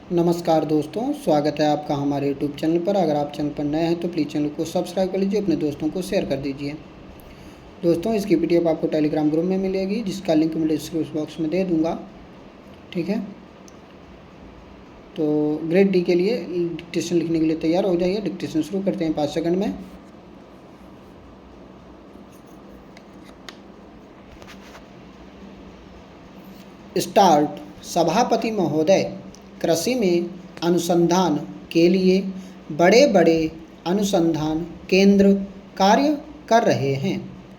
नमस्कार दोस्तों, स्वागत है आपका हमारे यूट्यूब चैनल पर। अगर आप चैनल पर नए हैं तो प्लीज़ चैनल को सब्सक्राइब कर लीजिए, अपने दोस्तों को शेयर कर दीजिए। दोस्तों, इसकी पीडीएफ आपको टेलीग्राम ग्रुप में मिलेगी, जिसका लिंक मैं डिस्क्रिप्शन बॉक्स में दे दूँगा। ठीक है, तो ग्रेड डी के लिए डिक्टेशन लिखने के लिए तैयार हो जाइए। डिक्टेशन शुरू करते हैं 5 सेकंड में। स्टार्ट। सभापति महोदय, कृषि में अनुसंधान के लिए बड़े बड़े अनुसंधान केंद्र कार्य कर रहे हैं,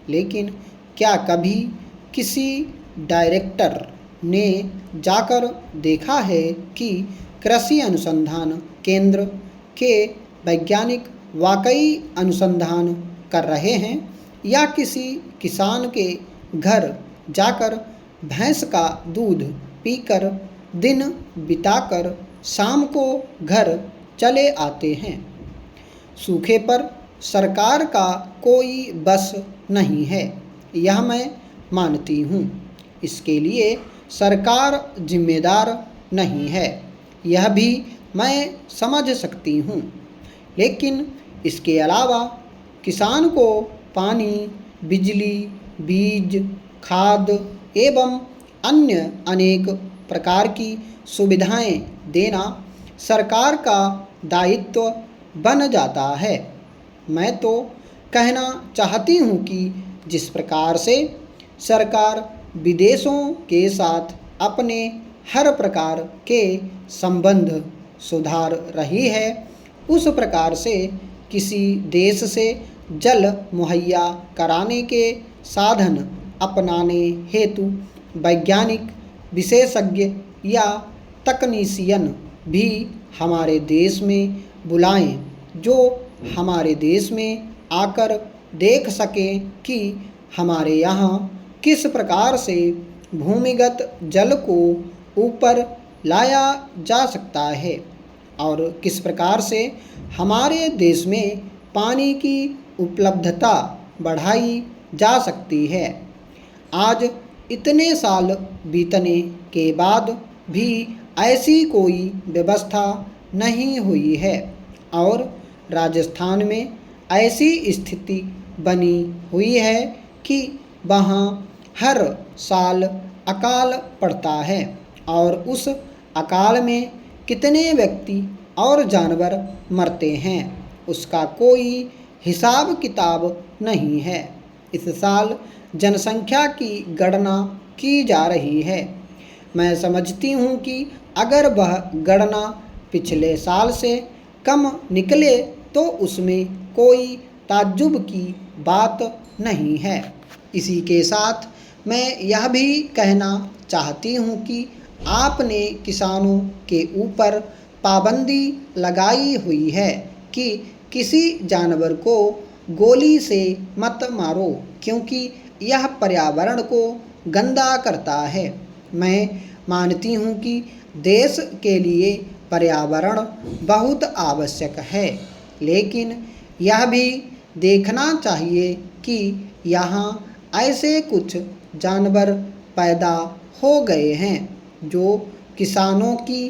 लेकिन क्या कभी किसी डायरेक्टर ने जाकर देखा है कि कृषि अनुसंधान केंद्र के वैज्ञानिक वाकई अनुसंधान कर रहे हैं, या किसी किसान के घर जाकर भैंस का दूध पीकर दिन बिताकर शाम को घर चले आते हैं। सूखे पर सरकार का कोई बस नहीं है, यह मैं मानती हूँ। इसके लिए सरकार जिम्मेदार नहीं है, यह भी मैं समझ सकती हूँ, लेकिन इसके अलावा किसान को पानी, बिजली, बीज, खाद एवं अन्य अनेक प्रकार की सुविधाएं देना सरकार का दायित्व बन जाता है। मैं तो कहना चाहती हूँ कि जिस प्रकार से सरकार विदेशों के साथ अपने हर प्रकार के संबंध सुधार रही है, उस प्रकार से किसी देश से जल मुहैया कराने के साधन अपनाने हेतु वैज्ञानिक, विशेषज्ञ या तकनीशियन भी हमारे देश में बुलाएं, जो हमारे देश में आकर देख सकें कि हमारे यहाँ किस प्रकार से भूमिगत जल को ऊपर लाया जा सकता है और किस प्रकार से हमारे देश में पानी की उपलब्धता बढ़ाई जा सकती है। आज इतने साल बीतने के बाद भी ऐसी कोई व्यवस्था नहीं हुई है और राजस्थान में ऐसी स्थिति बनी हुई है कि वहाँ हर साल अकाल पड़ता है और उस अकाल में कितने व्यक्ति और जानवर मरते हैं, उसका कोई हिसाब किताब नहीं है। इस साल जनसंख्या की गणना की जा रही है। मैं समझती हूँ कि अगर वह गणना पिछले साल से कम निकले तो उसमें कोई ताज्जुब की बात नहीं है। इसी के साथ मैं यह भी कहना चाहती हूँ कि आपने किसानों के ऊपर पाबंदी लगाई हुई है कि किसी जानवर को गोली से मत मारो, क्योंकि यह पर्यावरण को गंदा करता है। मैं मानती हूँ कि देश के लिए पर्यावरण बहुत आवश्यक है, लेकिन यह भी देखना चाहिए कि यहाँ ऐसे कुछ जानवर पैदा हो गए हैं जो किसानों की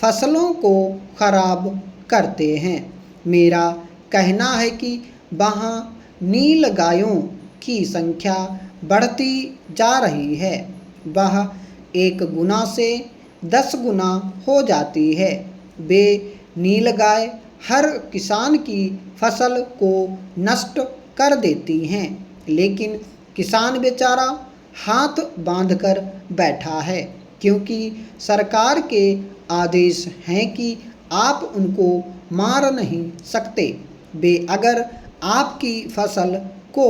फसलों को खराब करते हैं। मेरा कहना है कि वहाँ नील गायों की संख्या बढ़ती जा रही है, वह 1 गुना से 10 गुना हो जाती है। वे नीलगाय हर किसान की फसल को नष्ट कर देती हैं, लेकिन किसान बेचारा हाथ बांधकर बैठा है, क्योंकि सरकार के आदेश हैं कि आप उनको मार नहीं सकते। वे अगर आपकी फसल को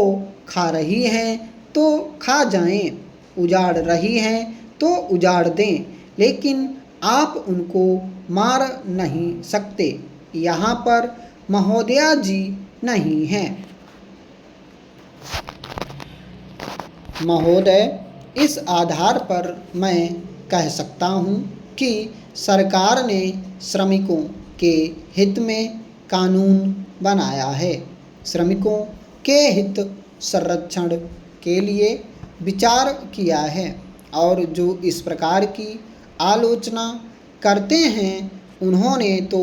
खा रही हैं तो खा जाएं, उजाड़ रही हैं तो उजाड़ दें, लेकिन आप उनको मार नहीं सकते। यहाँ पर महोदया जी नहीं हैं। महोदय, इस आधार पर मैं कह सकता हूँ कि सरकार ने श्रमिकों के हित में कानून बनाया है। श्रमिकों के हित संरक्षण के लिए विचार किया है और जो इस प्रकार की आलोचना करते हैं उन्होंने तो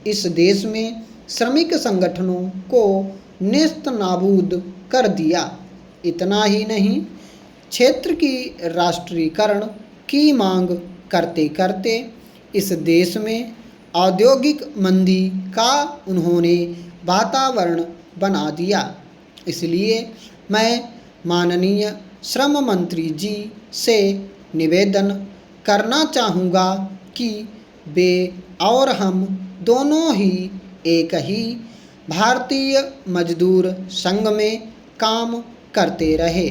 इस देश में श्रमिक संगठनों को नेस्त नाबूद कर दिया। इतना ही नहीं, क्षेत्र की राष्ट्रीयकरण की मांग करते करते इस देश में औद्योगिक मंदी का उन्होंने वातावरण बना दिया। इसलिए मैं माननीय श्रम मंत्री जी से निवेदन करना चाहूँगा कि वे और हम दोनों ही एक ही भारतीय मजदूर संघ में काम करते रहे।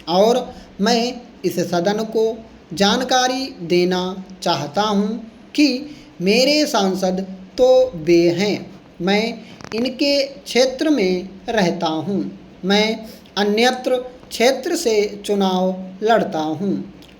और मैं इस सदन को जानकारी देना चाहता हूँ कि मेरे सांसद तो वे हैं, मैं इनके क्षेत्र में रहता हूँ, मैं अन्यत्र क्षेत्र से चुनाव लड़ता हूँ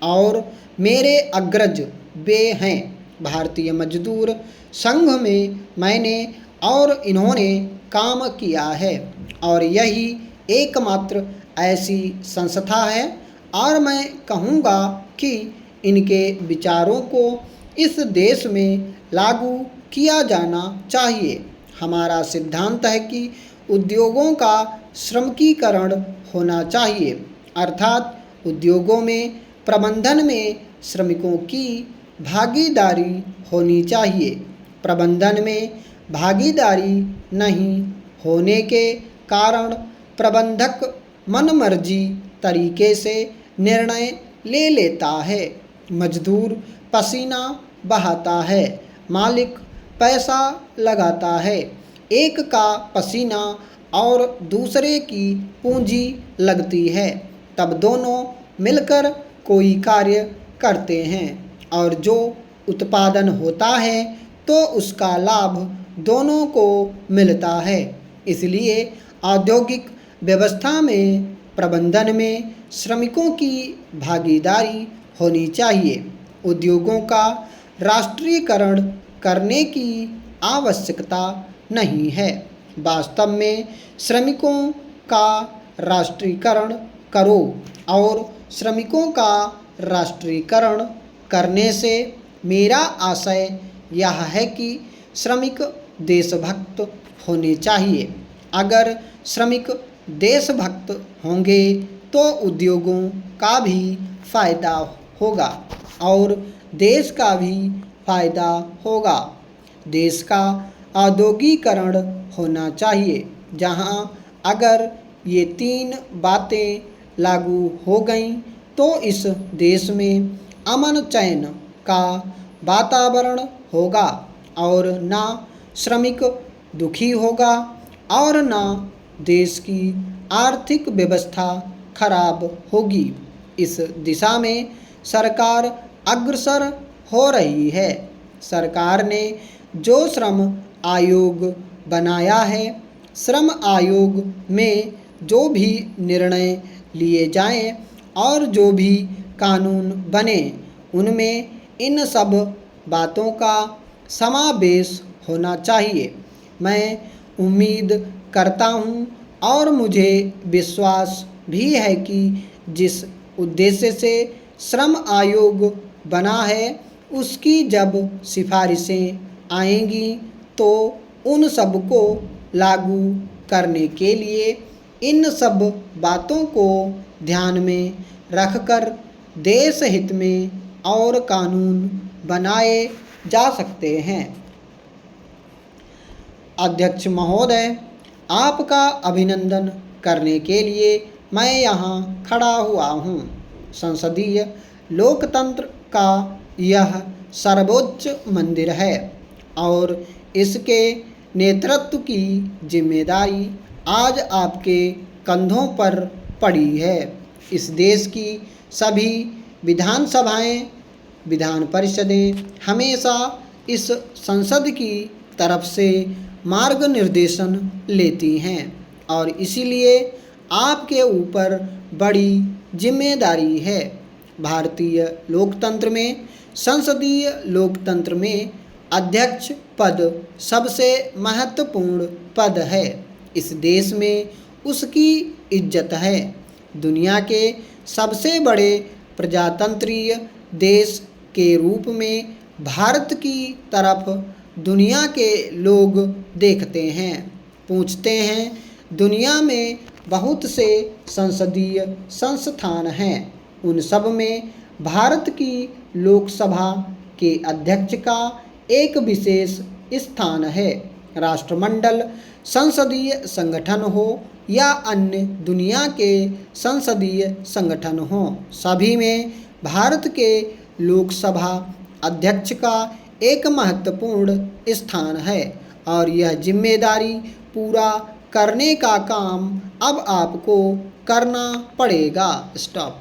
और मेरे अग्रज वे हैं। भारतीय मजदूर संघ में मैंने और इन्होंने काम किया है और यही एकमात्र ऐसी संस्था है और मैं कहूँगा कि इनके विचारों को इस देश में लागू किया जाना चाहिए। हमारा सिद्धांत है कि उद्योगों का श्रमिकीकरण होना चाहिए, अर्थात उद्योगों में प्रबंधन में श्रमिकों की भागीदारी होनी चाहिए। प्रबंधन में भागीदारी नहीं होने के कारण प्रबंधक मनमर्जी तरीके से निर्णय ले लेता है। मजदूर पसीना बहाता है, मालिक पैसा लगाता है। एक का पसीना और दूसरे की पूंजी लगती है, तब दोनों मिलकर कोई कार्य करते हैं और जो उत्पादन होता है तो उसका लाभ दोनों को मिलता है। इसलिए औद्योगिक व्यवस्था में प्रबंधन में श्रमिकों की भागीदारी होनी चाहिए। उद्योगों का राष्ट्रीयकरण करने की आवश्यकता नहीं है। वास्तव में श्रमिकों का राष्ट्रीयकरण करो और श्रमिकों का राष्ट्रीयकरण करने से मेरा आशय यह है कि श्रमिक देशभक्त होने चाहिए। अगर श्रमिक देशभक्त होंगे तो उद्योगों का भी फायदा होगा और देश का भी फायदा होगा। देश का औद्योगिकरण होना चाहिए, जहां अगर ये तीन बातें लागू हो गईं तो इस देश में अमन चैन का वातावरण होगा और ना श्रमिक दुखी होगा और ना देश की आर्थिक व्यवस्था खराब होगी। इस दिशा में सरकार अग्रसर हो रही है। सरकार ने जो श्रम आयोग बनाया है, श्रम आयोग में जो भी निर्णय लिए जाएं और जो भी कानून बने, उनमें इन सब बातों का समावेश होना चाहिए। मैं उम्मीद करता हूँ और मुझे विश्वास भी है कि जिस उद्देश्य से श्रम आयोग बना है, उसकी जब सिफारिशें आएंगी तो उन सब को लागू करने के लिए इन सब बातों को ध्यान में रखकर देश हित में और कानून बनाए जा सकते हैं। अध्यक्ष महोदय, आपका अभिनंदन करने के लिए मैं यहाँ खड़ा हुआ हूँ। संसदीय लोकतंत्र का यह सर्वोच्च मंदिर है और इसके नेतृत्व की जिम्मेदारी आज आपके कंधों पर पड़ी है। इस देश की सभी विधानसभाएं, विधान परिषदें हमेशा इस संसद की तरफ से मार्ग निर्देशन लेती हैं और इसीलिए आपके ऊपर बड़ी जिम्मेदारी है। भारतीय लोकतंत्र में, संसदीय लोकतंत्र में अध्यक्ष पद सबसे महत्वपूर्ण पद है। इस देश में उसकी इज्जत है। दुनिया के सबसे बड़े प्रजातंत्रीय देश के रूप में भारत की तरफ दुनिया के लोग देखते हैं, पूछते हैं। दुनिया में बहुत से संसदीय संस्थान हैं, उन सब में भारत की लोकसभा के अध्यक्ष का एक विशेष स्थान है। राष्ट्रमंडल संसदीय संगठन हो या अन्य दुनिया के संसदीय संगठन हो, सभी में भारत के लोकसभा अध्यक्ष का एक महत्वपूर्ण स्थान है और यह जिम्मेदारी पूरा करने का काम अब आपको करना पड़ेगा। स्टॉप।